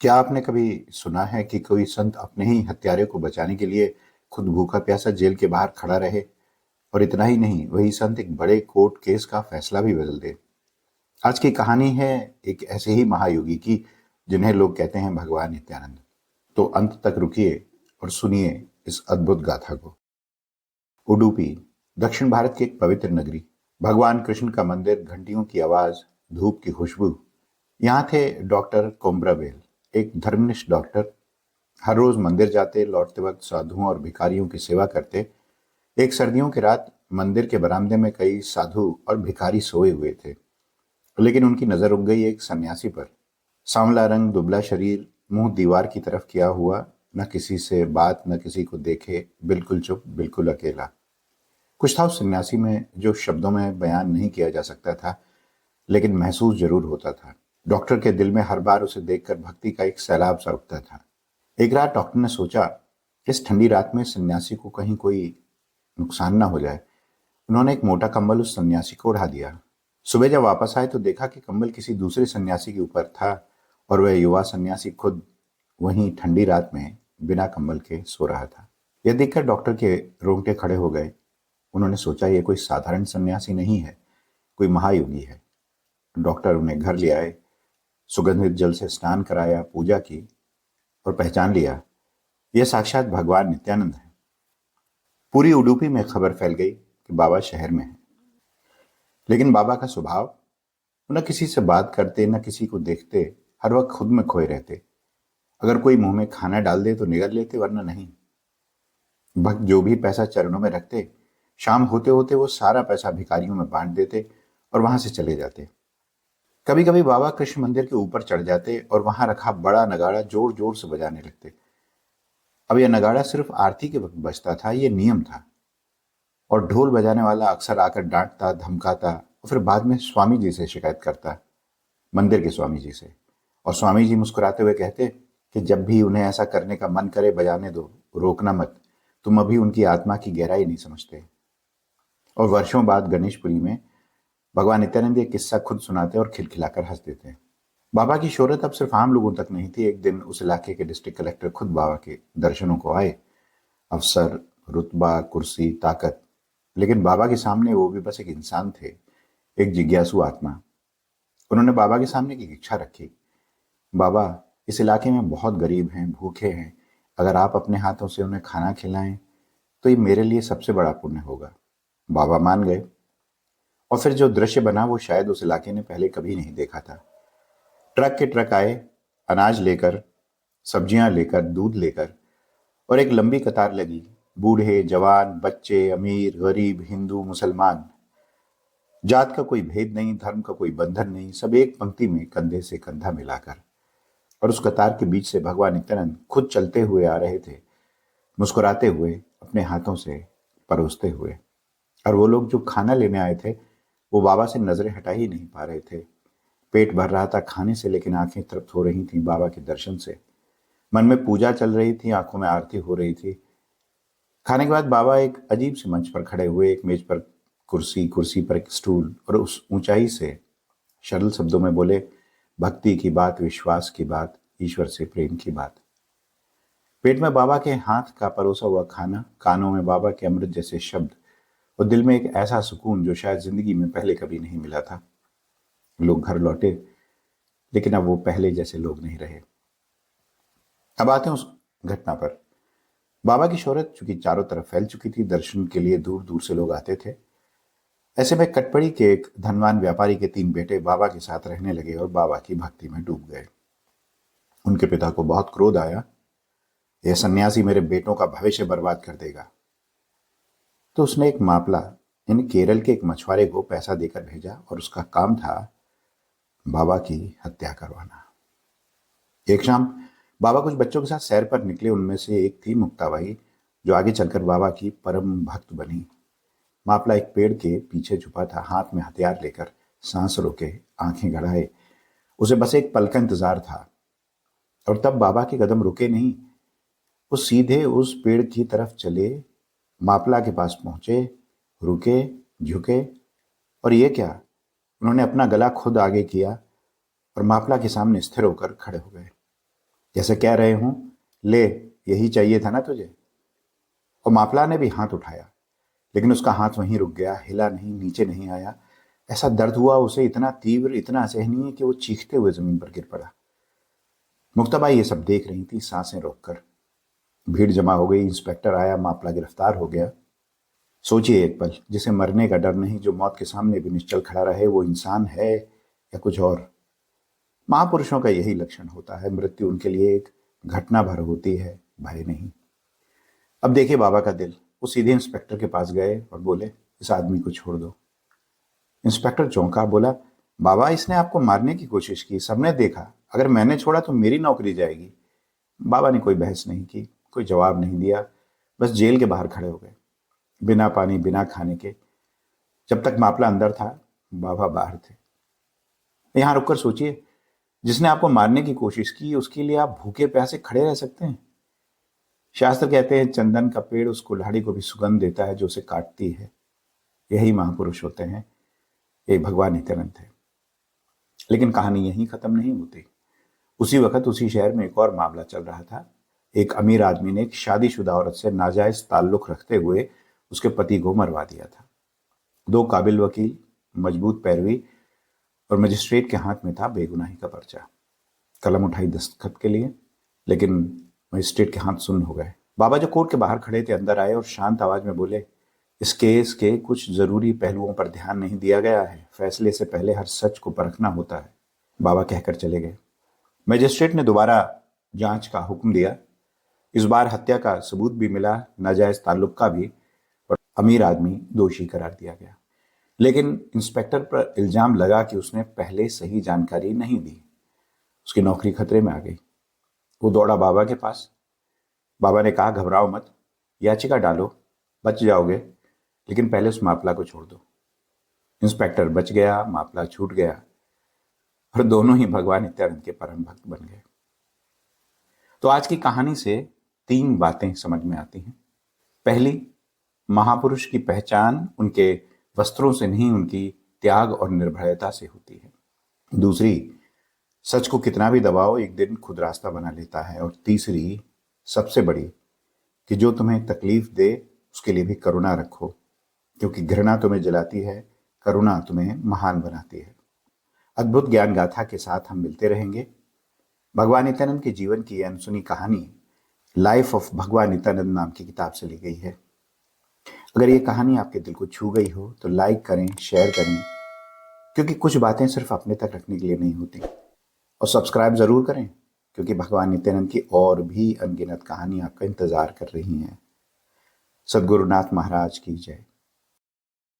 क्या आपने कभी सुना है कि कोई संत अपने ही हत्यारे को बचाने के लिए खुद भूखा प्यासा जेल के बाहर खड़ा रहे? और इतना ही नहीं, वही संत एक बड़े कोर्ट केस का फैसला भी बदल दे। आज की कहानी है एक ऐसे ही महायोगी की, जिन्हें लोग कहते हैं भगवान नित्यानंद। तो अंत तक रुकिए और सुनिए इस अद्भुत गाथा को। उडुपी, दक्षिण भारत की एक पवित्र नगरी। भगवान कृष्ण का मंदिर, घंटियों की आवाज, धूप की खुशबू। यहाँ थे डॉक्टर कोम्ब्रावेल, एक धर्मनिष्ठ डॉक्टर। हर रोज मंदिर जाते, लौटते वक्त साधुओं और भिखारियों की सेवा करते। एक सर्दियों की रात मंदिर के बरामदे में कई साधु और भिखारी सोए हुए थे, लेकिन उनकी नजर रुक गई एक सन्यासी पर। सांवला रंग, दुबला शरीर, मुंह दीवार की तरफ किया हुआ, न किसी से बात, न किसी को देखे, बिल्कुल चुप, बिल्कुल अकेला। कुछ था उस सन्यासी में जो शब्दों में बयान नहीं किया जा सकता था, लेकिन महसूस जरूर होता था। डॉक्टर के दिल में हर बार उसे देखकर भक्ति का एक सैलाब सा उठता था। एक रात डॉक्टर ने सोचा, इस ठंडी रात में सन्यासी को कहीं कोई नुकसान ना हो जाए। उन्होंने एक मोटा कंबल उस सन्यासी को ओढ़ा दिया। सुबह जब वापस आए तो देखा कि कंबल किसी दूसरे सन्यासी के ऊपर था, और वह युवा सन्यासी खुद वहीं ठंडी रात में बिना कंबल के सो रहा था। यह देखकर डॉक्टर के रोंगटे खड़े हो गए। उन्होंने सोचा, यह कोई साधारण सन्यासी नहीं है, कोई महायोगी है। डॉक्टर उन्हें घर ले आए, सुगंधित जल से स्नान कराया, पूजा की, और पहचान लिया, यह साक्षात भगवान नित्यानंद है। पूरी उडुपी में खबर फैल गई कि बाबा शहर में है। लेकिन बाबा का स्वभाव, वो न किसी से बात करते, न किसी को देखते, हर वक्त खुद में खोए रहते। अगर कोई मुंह में खाना डाल दे तो निगल लेते, वरना नहीं। भक्त जो भी पैसा चरणों में रखते, शाम होते होते वो सारा पैसा भिखारियों में बांट देते और वहां से चले जाते। कभी कभी बाबा कृष्ण मंदिर के ऊपर चढ़ जाते और वहां रखा बड़ा नगाड़ा जोर जोर से बजाने लगते। अब यह नगाड़ा सिर्फ आरती के वक्त बजता था, यह नियम था। और ढोल बजाने वाला अक्सर आकर डांटता, धमकाता, और फिर बाद में स्वामी जी से शिकायत करता, मंदिर के स्वामी जी से। और स्वामी जी मुस्कुराते हुए कहते कि जब भी उन्हें ऐसा करने का मन करे, बजाने दो, रोकना मत, तुम अभी उनकी आत्मा की गहराई नहीं समझते। और वर्षों बाद गणेशपुरी में भगवान नित्यानंद ये किस्सा खुद सुनाते और खिलखिलाकर हंस देते। बाबा की शोहरत अब सिर्फ आम लोगों तक नहीं थी। एक दिन उस इलाके के डिस्ट्रिक्ट कलेक्टर खुद बाबा के दर्शनों को आए। अफसर, रुतबा, कुर्सी, ताकत, लेकिन बाबा के सामने वो भी बस एक इंसान थे, एक जिज्ञासु आत्मा। उन्होंने बाबा के सामने एक इच्छा रखी, बाबा, इस इलाके में बहुत गरीब हैं, भूखे हैं। अगर आप अपने हाथों से उन्हें खाना खिलाएं तो ये मेरे लिए सबसे बड़ा पुण्य होगा। बाबा मान गए। और फिर जो दृश्य बना वो शायद उस इलाके ने पहले कभी नहीं देखा था। ट्रक के ट्रक आए, अनाज लेकर, सब्जियां लेकर, दूध लेकर, और एक लंबी कतार लगी। बूढ़े, जवान, बच्चे, अमीर, गरीब, हिंदू, मुसलमान, जात का कोई भेद नहीं, धर्म का कोई बंधन नहीं, सब एक पंक्ति में कंधे से कंधा मिलाकर। और उस कतार के बीच से भगवान नित्यानंद खुद चलते हुए आ रहे थे, मुस्कुराते हुए, अपने हाथों से परोसते हुए। और वो लोग जो खाना लेने आए थे, वो बाबा से नजरें हटा ही नहीं पा रहे थे। पेट भर रहा था खाने से, लेकिन आंखें तृप्त हो रही थीं बाबा के दर्शन से। मन में पूजा चल रही थी, आंखों में आरती हो रही थी। खाने के बाद बाबा एक अजीब से मंच पर खड़े हुए। एक मेज पर कुर्सी, कुर्सी पर एक स्टूल, और उस ऊंचाई से सरल शब्दों में बोले, भक्ति की बात, विश्वास की बात, ईश्वर से प्रेम की बात। पेट में बाबा के हाथ का परोसा हुआ खाना, कानों में बाबा के अमृत जैसे शब्द, और दिल में एक ऐसा सुकून जो शायद जिंदगी में पहले कभी नहीं मिला था। लोग घर लौटे, लेकिन अब वो पहले जैसे लोग नहीं रहे। अब आते हैं उस घटना पर। बाबा की शोहरत चूंकि चारों तरफ फैल चुकी थी, दर्शन के लिए दूर दूर से लोग आते थे। ऐसे में कटपड़ी के एक धनवान व्यापारी के तीन बेटे बाबा के साथ रहने लगे और बाबा की भक्ति में डूब गए। उनके पिता को बहुत क्रोध आया, यह सन्यासी मेरे बेटों का भविष्य बर्बाद कर देगा। तो उसने एक मापला, यानी केरल के एक मछुआरे को पैसा देकर भेजा, और उसका काम था बाबा की हत्या करवाना। एक शाम बाबा कुछ बच्चों के साथ सैर पर निकले। उनमें से एक थी मुक्ताबाई, जो आगे चलकर बाबा की परम भक्त बनी। मापला एक पेड़ के पीछे छुपा था, हाथ में हथियार लेकर, सांस रोके, आंखें गड़ाए। उसे बस एक पल का इंतजार था। और तब बाबा के कदम रुके नहीं, वो सीधे उस पेड़ की तरफ चले, मापला के पास पहुंचे, रुके, झुके, और ये क्या, उन्होंने अपना गला खुद आगे किया और मापला के सामने स्थिर होकर खड़े हो गए। जैसे कह रहे हूं, ले, यही चाहिए था ना तुझे। और मापला ने भी हाथ उठाया, लेकिन उसका हाथ वहीं रुक गया, हिला नहीं, नीचे नहीं आया। ऐसा दर्द हुआ उसे, इतना तीव्र, इतना असहनीय कि वो चीखते हुए जमीन पर गिर पड़ा। मुक्ताबाई ये सब देख रही थी, सांसें रोककर। भीड़ जमा हो गई, इंस्पेक्टर आया, मापला गिरफ्तार हो गया। सोचिए एक पल, जिसे मरने का डर नहीं, जो मौत के सामने भी निश्चल खड़ा रहे, वो इंसान है या कुछ और? महापुरुषों का यही लक्षण होता है, मृत्यु उनके लिए एक घटना भर होती है, भय नहीं। अब देखिए बाबा का दिल। वो सीधे इंस्पेक्टर के पास गए और बोले, इस आदमी को छोड़ दो। इंस्पेक्टर चौंका, बोला, बाबा, इसने आपको मारने की कोशिश की, सबने देखा। अगर मैंने छोड़ा तो मेरी नौकरी जाएगी। बाबा ने कोई बहस नहीं की, कोई जवाब नहीं दिया, बस जेल के बाहर खड़े हो गए, बिना पानी, बिना खाने के। जब तक मापला अंदर था, बाबा बाहर थे। यहां रुककर सोचिए, जिसने आपको मारने की कोशिश की, उसके लिए आप भूखे प्यासे खड़े रह सकते हैं? शास्त्र कहते हैं, चंदन का पेड़ उस कुल्हाड़ी को भी सुगंध देता है जो उसे काटती है। यही महापुरुष होते हैं, ये भगवान नित्यानंद है। लेकिन कहानी यहीं खत्म नहीं होती। उसी वक्त उसी शहर में एक और मामला चल रहा था। एक अमीर आदमी ने एक शादीशुदा औरत से नाजायज ताल्लुक रखते हुए उसके पति को मरवा दिया था। दो काबिल वकील, मजबूत पैरवी, और मजिस्ट्रेट के हाथ में था बेगुनाही का पर्चा। कलम उठाई दस्तखत के लिए, लेकिन मजिस्ट्रेट के हाथ सुन्न हो गए। बाबा जो कोर्ट के बाहर खड़े थे अंदर आए और शांत आवाज में बोले, इस केस के कुछ जरूरी पहलुओं पर ध्यान नहीं दिया गया है। फैसले से पहले हर सच को परखना होता है। बाबा कहकर चले गए। मजिस्ट्रेट ने दोबारा जांच का हुक्म दिया। इस बार हत्या का सबूत भी मिला, नाजायज ताल्लुक का भी, और अमीर आदमी दोषी करार दिया गया। लेकिन इंस्पेक्टर पर इल्जाम लगा कि उसने पहले सही जानकारी नहीं दी। उसकी नौकरी खतरे में आ गई। वो दौड़ा बाबा के पास। बाबा ने कहा, घबराओ मत, याचिका डालो, बच जाओगे, लेकिन पहले उस मापला को छोड़ दो। इंस्पेक्टर बच गया, मापला छूट गया, और दोनों ही भगवान नित्यानंद के परम भक्त बन गए। तो आज की कहानी से 3 बातें समझ में आती हैं। पहली, महापुरुष की पहचान उनके वस्त्रों से नहीं, उनकी त्याग और निर्भयता से होती है। दूसरी, सच को कितना भी दबाओ, एक दिन खुद रास्ता बना लेता है। और तीसरी, सबसे बड़ी, कि जो तुम्हें तकलीफ दे उसके लिए भी करुणा रखो, क्योंकि घृणा तुम्हें जलाती है, करुणा तुम्हें महान बनाती है। अद्भुत ज्ञान गाथा के साथ हम मिलते रहेंगे। भगवान नित्यानंद के जीवन की अनसुनी कहानी लाइफ ऑफ भगवान नित्यानंद नाम की किताब से ली गई है। अगर ये कहानी आपके दिल को छू गई हो तो लाइक करें, शेयर करें, क्योंकि कुछ बातें सिर्फ अपने तक रखने के लिए नहीं होती। और सब्सक्राइब जरूर करें, क्योंकि भगवान नित्यानंद की और भी अनगिनत कहानी आपका इंतजार कर रही हैं। सद्गुरुनाथ महाराज की जय।